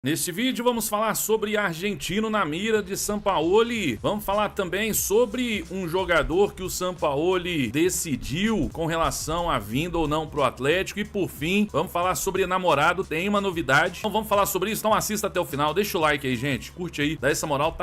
Neste vídeo vamos falar sobre argentino na mira de Sampaoli. Vamos falar também sobre um jogador que o Sampaoli decidiu com relação a vinda ou não pro Atlético. E por fim, vamos falar sobre namorado, tem uma novidade. Então vamos falar sobre isso, então assista até o final, deixa o like aí, gente, curte aí, dá essa moral,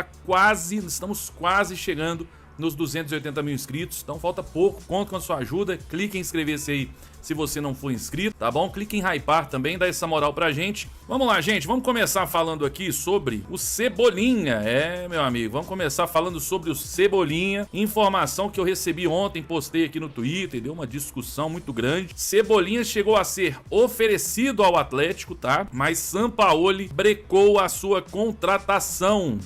estamos quase chegando nos 280 mil inscritos, então falta pouco, conto com a sua ajuda, clique em inscrever-se aí se você não for inscrito, tá bom? Clique em hypar também, dá essa moral pra gente. Vamos lá, gente, vamos começar falando aqui sobre o Cebolinha, meu amigo, vamos começar falando sobre o Cebolinha, informação que eu recebi ontem, postei aqui no Twitter, deu uma discussão muito grande. Cebolinha chegou a ser oferecido ao Atlético, tá? Mas Sampaoli brecou a sua contratação.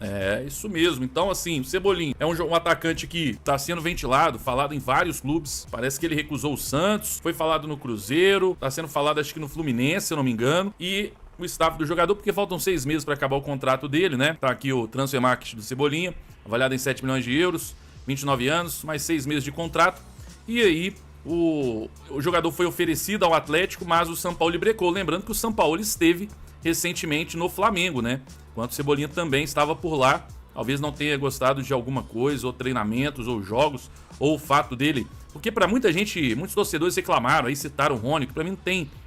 É, isso mesmo. Então, assim, o Cebolinha é um atacante que tá sendo ventilado, falado em vários clubes. Parece que ele recusou o Santos, foi falado no Cruzeiro, tá sendo falado acho que no Fluminense, se eu não me engano. E o staff do jogador, porque faltam 6 meses para acabar o contrato dele, né? Tá aqui o transfer market do Cebolinha, avaliado em 7 milhões de euros, 29 anos, mais 6 meses de contrato. E aí, o jogador foi oferecido ao Atlético, mas o Sampaoli brecou. Lembrando que o Sampaoli esteve recentemente no Flamengo, né? Enquanto o Cebolinha também estava por lá, talvez não tenha gostado de alguma coisa, ou treinamentos, ou jogos, ou o fato dele. Porque para muita gente, muitos torcedores reclamaram, aí citaram o Rony, que para mim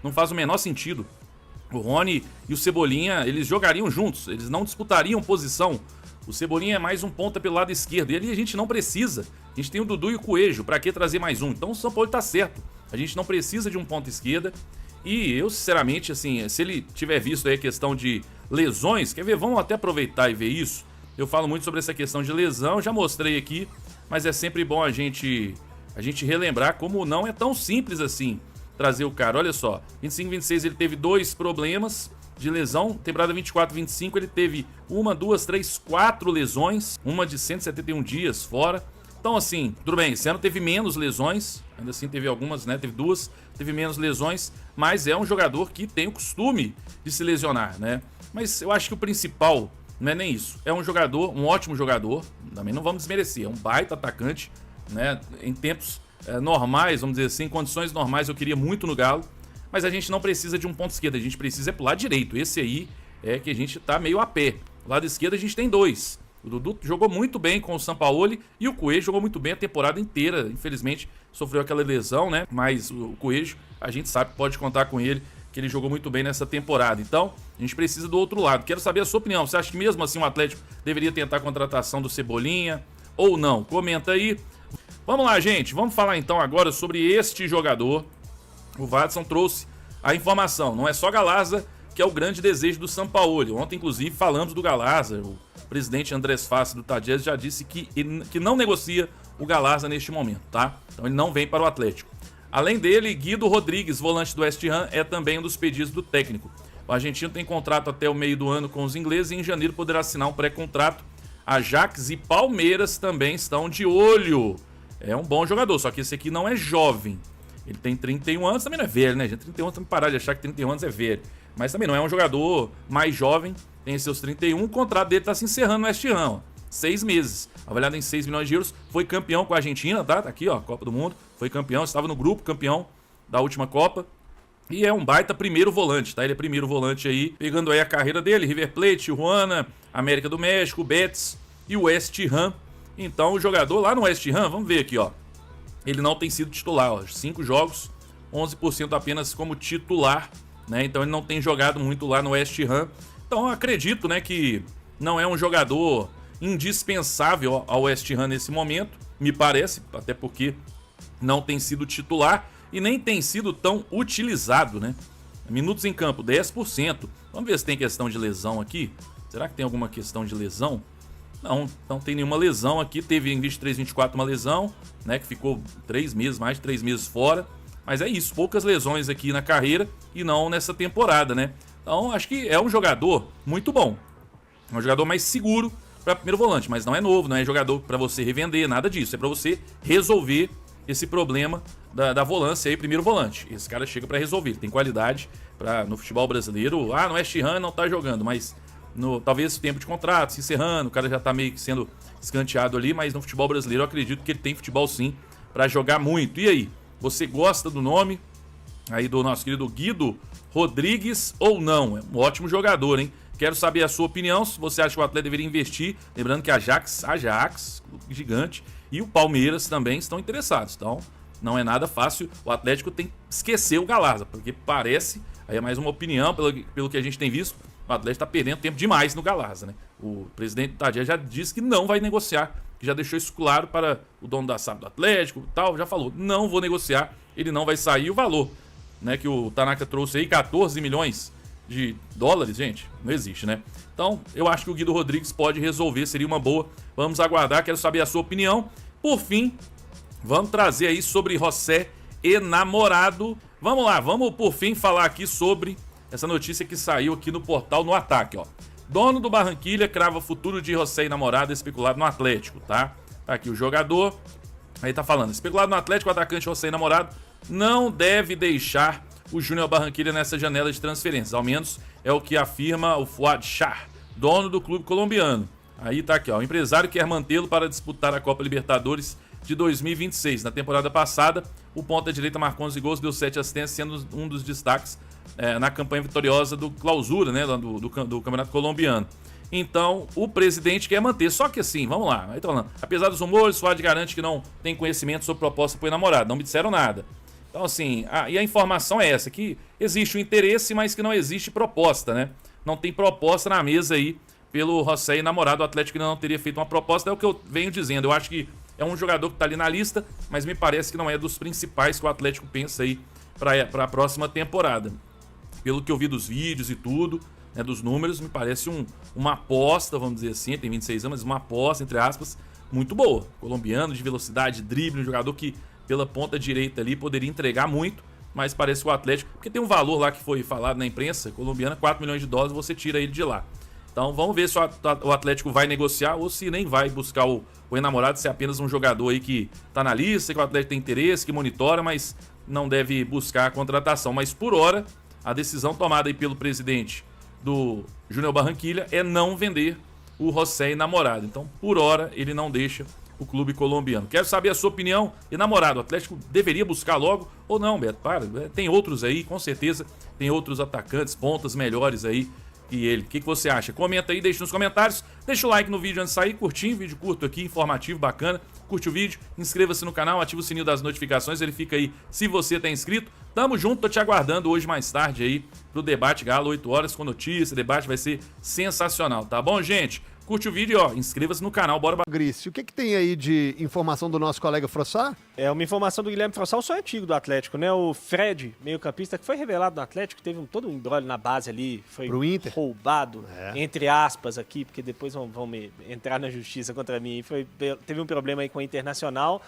não faz o menor sentido. O Rony e o Cebolinha, eles jogariam juntos, eles não disputariam posição. O Cebolinha é mais um ponta pelo lado esquerdo, e ali a gente não precisa. A gente tem o Dudu e o Coelho, para que trazer mais um? Então o São Paulo tá certo, a gente não precisa de um ponta esquerda. E eu, sinceramente, assim, se ele tiver visto aí a questão de lesões, quer ver, vamos até aproveitar e ver isso. Eu falo muito sobre essa questão de lesão, já mostrei aqui, mas é sempre bom a gente relembrar como não é tão simples assim trazer o cara. Olha só, 25-26 ele teve 2 problemas de lesão, temporada 24-25 ele teve 1, 2, 3, 4 lesões, uma de 171 dias fora. Então assim, tudo bem, esse ano teve menos lesões, ainda assim teve algumas, né, teve 2, teve menos lesões, mas é um jogador que tem o costume de se lesionar, né? Mas eu acho que o principal não é nem isso, é um jogador, um ótimo jogador, também não vamos desmerecer, é um baita atacante, né? Em tempos normais, vamos dizer assim, em condições normais eu queria muito no Galo, mas a gente não precisa de um ponto esquerdo, a gente precisa pro lado direito, esse aí é que a gente tá meio a pé, do lado esquerdo a gente tem 2. O Dudu jogou muito bem com o Sampaoli e o Coelho jogou muito bem a temporada inteira. Infelizmente sofreu aquela lesão, né? Mas o Coelho, a gente sabe que pode contar com ele, que ele jogou muito bem nessa temporada. Então, a gente precisa do outro lado. Quero saber a sua opinião. Você acha que mesmo assim o Atlético deveria tentar a contratação do Cebolinha ou não? Comenta aí. Vamos lá, gente. Vamos falar então agora sobre este jogador. O Vadson trouxe a informação. Não é só Galazza que é o grande desejo do Sampaoli. Ontem, inclusive, falamos do Galazza. O presidente Andrés Fassi do Tadjez já disse que não negocia o Galazza neste momento, tá? Então ele não vem para o Atlético. Além dele, Guido Rodrigues, volante do West Ham, é também um dos pedidos do técnico. O argentino tem contrato até o meio do ano com os ingleses e em janeiro poderá assinar um pré-contrato. Ajax e Palmeiras também estão de olho. É um bom jogador, só que esse aqui não é jovem. Ele tem 31 anos, também não é velho, né, gente? 31 anos, tem que parar de achar que 31 anos é velho. Mas também não é um jogador mais jovem, tem seus 31, o contrato dele tá se encerrando no West Ham, ó, 6 meses, avaliado em 6 milhões de euros, foi campeão com a Argentina, tá? Tá aqui, ó, Copa do Mundo, foi campeão, estava no grupo campeão da última Copa, e é um baita primeiro volante, tá? Ele é primeiro volante aí, pegando aí a carreira dele, River Plate, Tijuana, América do México, Betis e o West Ham. Então o jogador lá no West Ham, vamos ver aqui, ó, ele não tem sido titular, ó, 5 jogos, 11% apenas como titular, né? Então ele não tem jogado muito lá no West Ham. Então eu acredito, né, que não é um jogador indispensável ao West Ham nesse momento, me parece, até porque não tem sido titular e nem tem sido tão utilizado, né? Minutos em campo, 10%. Vamos ver se tem questão de lesão aqui. Será que tem alguma questão de lesão? Não tem nenhuma lesão aqui. Teve em 23-24 uma lesão, né, que ficou 3 meses, mais de 3 meses fora. Mas é isso, poucas lesões aqui na carreira e não nessa temporada, né? Então acho que é um jogador muito bom. É um jogador mais seguro para primeiro volante, mas não é novo, não é jogador para você revender, nada disso. É para você resolver esse problema da volância aí, primeiro volante. Esse cara chega para resolver, ele tem qualidade no futebol brasileiro. No West Ham não tá jogando, mas talvez o tempo de contrato se encerrando, o cara já tá meio que sendo escanteado ali, mas no futebol brasileiro eu acredito que ele tem futebol sim para jogar muito. E aí? Você gosta do nome? aí do nosso querido Guido Rodrigues ou não. É um ótimo jogador, hein? Quero saber a sua opinião, se você acha que o Atlético deveria investir. Lembrando que a Ajax, gigante, e o Palmeiras também estão interessados. Então, não é nada fácil. O Atlético tem que esquecer o Galarza, porque parece, aí é mais uma opinião, pelo que a gente tem visto, o Atlético está perdendo tempo demais no Galarza, né? O presidente Tadeu já disse que não vai negociar, que já deixou isso claro para o dono da SAF do Atlético e tal, já falou, não vou negociar, ele não vai sair. O valor, né, que o Tanaka trouxe aí, 14 milhões de dólares, gente, não existe, né? Então, eu acho que o Guido Rodrigues pode resolver, seria uma boa. Vamos aguardar, quero saber a sua opinião. Por fim, vamos trazer aí sobre José Enamorado. Vamos lá, vamos por fim falar aqui sobre essa notícia que saiu aqui no portal No Ataque, ó. Dono do Barranquilla crava futuro de José Enamorado especulado no Atlético, tá? Tá aqui o jogador, aí tá falando, especulado no Atlético, o atacante José Enamorado não deve deixar o Júnior Barranquilla nessa janela de transferências, ao menos é o que afirma o Fuad Shah, dono do clube colombiano. Aí tá aqui, ó, o empresário quer mantê-lo para disputar a Copa Libertadores de 2026. Na temporada passada, o ponta-direita marcou 11 gols, deu 7 assistências, sendo um dos destaques na campanha vitoriosa do Clausura, né, do Campeonato Colombiano. Então, o presidente quer manter, só que assim, vamos lá, aí tá falando, apesar dos rumores, o Fuad garante que não tem conhecimento sobre proposta para o namorado, não me disseram nada. Então, assim, e a informação é essa, que existe o interesse, mas que não existe proposta, né? Não tem proposta na mesa aí pelo José Enamorado. O Atlético ainda não teria feito uma proposta, é o que eu venho dizendo. Eu acho que é um jogador que tá ali na lista, mas me parece que não é dos principais que o Atlético pensa aí para a próxima temporada. Pelo que eu vi dos vídeos e tudo, né, dos números, me parece uma aposta, vamos dizer assim, tem 26 anos, mas uma aposta, entre aspas, muito boa. Colombiano, de velocidade, drible, um jogador que pela ponta direita ali poderia entregar muito, mas parece que o Atlético, porque tem um valor lá que foi falado na imprensa colombiana, 4 milhões de dólares, você tira ele de lá. Então vamos ver se o Atlético vai negociar ou se nem vai buscar o Enamorado, se é apenas um jogador aí que tá na lista, que o Atlético tem interesse, que monitora, mas não deve buscar a contratação. Mas por hora, a decisão tomada aí pelo presidente do Júnior Barranquilla é não vender o José Enamorado. Então, por hora, ele não deixa o clube colombiano. Quero saber a sua opinião. Enamorado, o Atlético deveria buscar logo ou não, Beto? Para, tem outros aí, com certeza, tem outros atacantes, pontas melhores aí que ele. O que você acha? Comenta aí, deixa nos comentários. Deixa o like no vídeo antes de sair, curtinho, vídeo curto aqui, informativo, bacana. Curte o vídeo, inscreva-se no canal, ativa o sininho das notificações, ele fica aí se você tá inscrito. Tamo junto, tô te aguardando hoje mais tarde aí pro Debate Galo, 8 horas com notícia, debate vai ser sensacional, tá bom, gente? Curte o vídeo, ó, inscreva-se no canal, bora... Grice, o que tem aí de informação do nosso colega Frossá? É uma informação do Guilherme Frossá, o sonho antigo do Atlético, né? O Fred, meio-campista, que foi revelado no Atlético, teve todo um embrolho na base ali, foi roubado, entre aspas aqui, porque depois vão entrar na justiça contra mim. Teve um problema aí com a Internacional,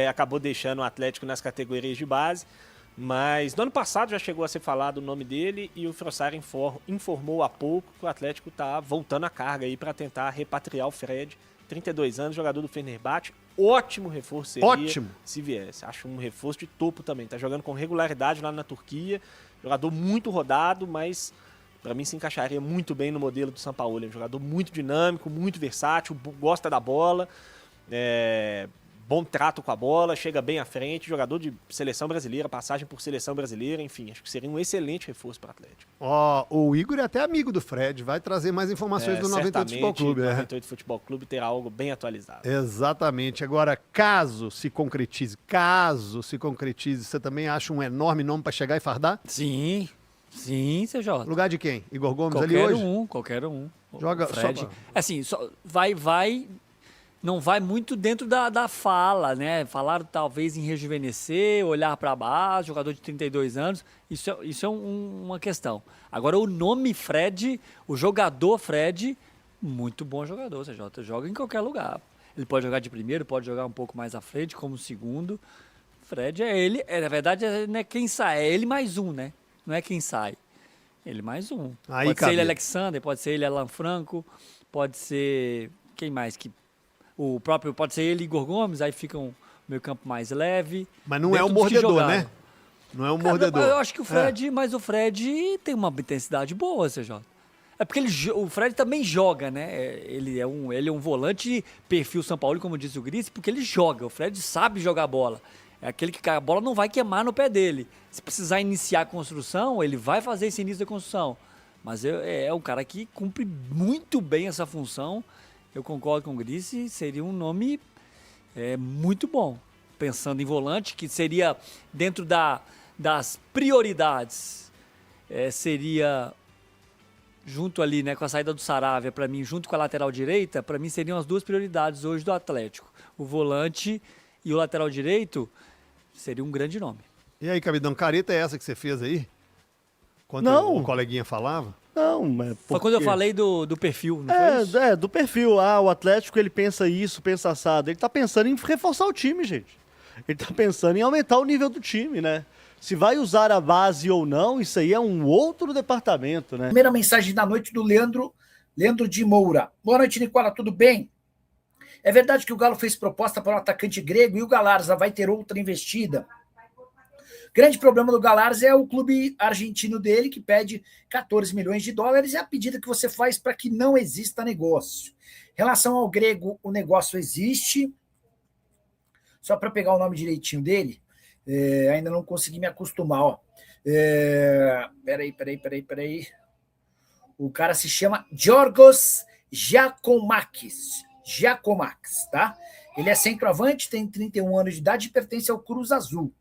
acabou deixando o Atlético nas categorias de base. Mas no ano passado já chegou a ser falado o nome dele e o Frossar informou há pouco que o Atlético está voltando a carga aí para tentar repatriar o Fred, 32 anos, jogador do Fenerbahçe, ótimo reforço seria se viesse. Acho um reforço de topo também, tá jogando com regularidade lá na Turquia, jogador muito rodado, mas para mim se encaixaria muito bem no modelo do Sampaoli, é um jogador muito dinâmico, muito versátil, gosta da bola, bom trato com a bola, chega bem à frente, jogador de seleção brasileira, passagem por seleção brasileira, enfim, acho que seria um excelente reforço para o Atlético. O Igor é até amigo do Fred, vai trazer mais informações do 98 Futebol Clube. O 98 Futebol Clube terá algo bem atualizado. Exatamente. Agora, caso se concretize, você também acha um enorme nome para chegar e fardar? Sim, CJ. Lugar de quem? Igor Gomes ali hoje? Qualquer um. Joga Fred. só... Assim, não vai muito dentro da fala, né? Falaram talvez em rejuvenescer, olhar para baixo, jogador de 32 anos, isso é uma questão. Agora, o nome Fred, o jogador Fred, muito bom jogador, CJ, joga em qualquer lugar. Ele pode jogar de primeiro, pode jogar um pouco mais à frente, como segundo. Fred é ele, na verdade, não é quem sai, é ele mais um, né? Não é quem sai, ele mais um. Aí pode ser ele Alexander, pode ser ele Alan Franco, pode ser... Quem mais que... O próprio, pode ser ele e Igor Gomes, aí fica um meio campo mais leve. Mas não é um mordedor, né? Não é um mordedor. Eu acho que o Fred, mas o Fred tem uma intensidade boa, CJ. É porque o Fred também joga, né? Ele é um volante de perfil São Paulo, como disse o Gris, porque ele joga. O Fred sabe jogar bola. É aquele que a bola não vai queimar no pé dele. Se precisar iniciar a construção, ele vai fazer esse início da construção. Mas é um cara que cumpre muito bem essa função. Eu concordo com o Grice, seria um nome muito bom. Pensando em volante, que seria dentro das prioridades, seria junto ali, né, com a saída do Saravia, para mim, junto com a lateral direita, para mim seriam as duas prioridades hoje do Atlético. O volante e o lateral direito seria um grande nome. E aí, Cabidão, careta é essa que você fez aí? Quando o coleguinha falava? Não, mas foi quando eu falei do perfil, não foi isso? Do perfil. O Atlético, ele pensa isso, pensa assado. Ele tá pensando em reforçar o time, gente. Ele tá pensando em aumentar o nível do time, né? Se vai usar a base ou não, isso aí é um outro departamento, né? Primeira mensagem da noite do Leandro de Moura. Boa noite, Nicola, tudo bem? É verdade que o Galo fez proposta para um atacante grego e o Galarza vai ter outra investida? Grande problema do Galarza é o clube argentino dele, que pede 14 milhões de dólares, é a pedida que você faz para que não exista negócio. Em relação ao grego, o negócio existe. Só para pegar o nome direitinho dele, ainda não consegui me acostumar. Ó. Peraí. O cara se chama Giorgos Giacomakis, tá? Ele é centroavante, tem 31 anos de idade e pertence ao Cruz Azul.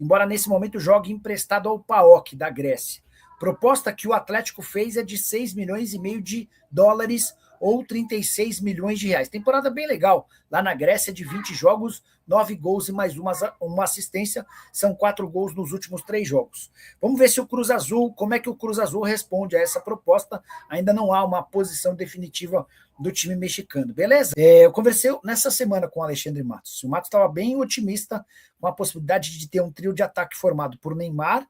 Embora nesse momento jogue emprestado ao PAOK, da Grécia. Proposta que o Atlético fez é de 6 milhões e meio de dólares ou 36 milhões de reais. Temporada bem legal. Lá na Grécia, de 20 jogos, 9 gols e mais uma assistência. São 4 gols nos últimos 3 jogos. Vamos ver se o Cruz Azul, como é que o Cruz Azul responde a essa proposta. Ainda não há uma posição definitiva do time mexicano, beleza? Eu conversei nessa semana com o Alexandre Matos. O Matos estava bem otimista com a possibilidade de ter um trio de ataque formado por Neymar,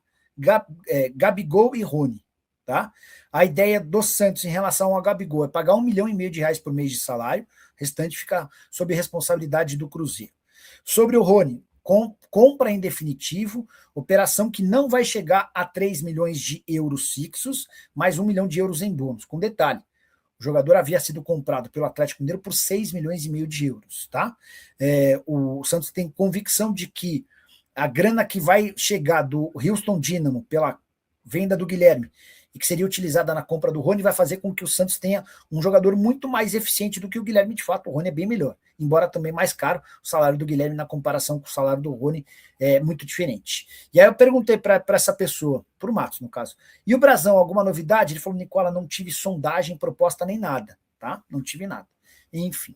Gabigol e Rony. Tá? A ideia do Santos em relação ao Gabigol é pagar 1,5 milhão de reais por mês de salário, o restante fica sob responsabilidade do Cruzeiro. Sobre o Rony, compra em definitivo, operação que não vai chegar a 3 milhões de euros fixos, mais 1 milhão de euros em bônus. Com detalhe, o jogador havia sido comprado pelo Atlético Mineiro por 6 milhões e meio de euros. Tá? O Santos tem convicção de que a grana que vai chegar do Houston Dynamo pela venda do Guilherme e que seria utilizada na compra do Rony vai fazer com que o Santos tenha um jogador muito mais eficiente do que o Guilherme. De fato, o Rony é bem melhor, embora também mais caro. O salário do Guilherme na comparação com o salário do Rony é muito diferente. E aí eu perguntei para essa pessoa, para o Matos no caso, e o Brazão, alguma novidade? Ele falou, Nicola, não tive sondagem, proposta nem nada, tá? Não tive nada. Enfim.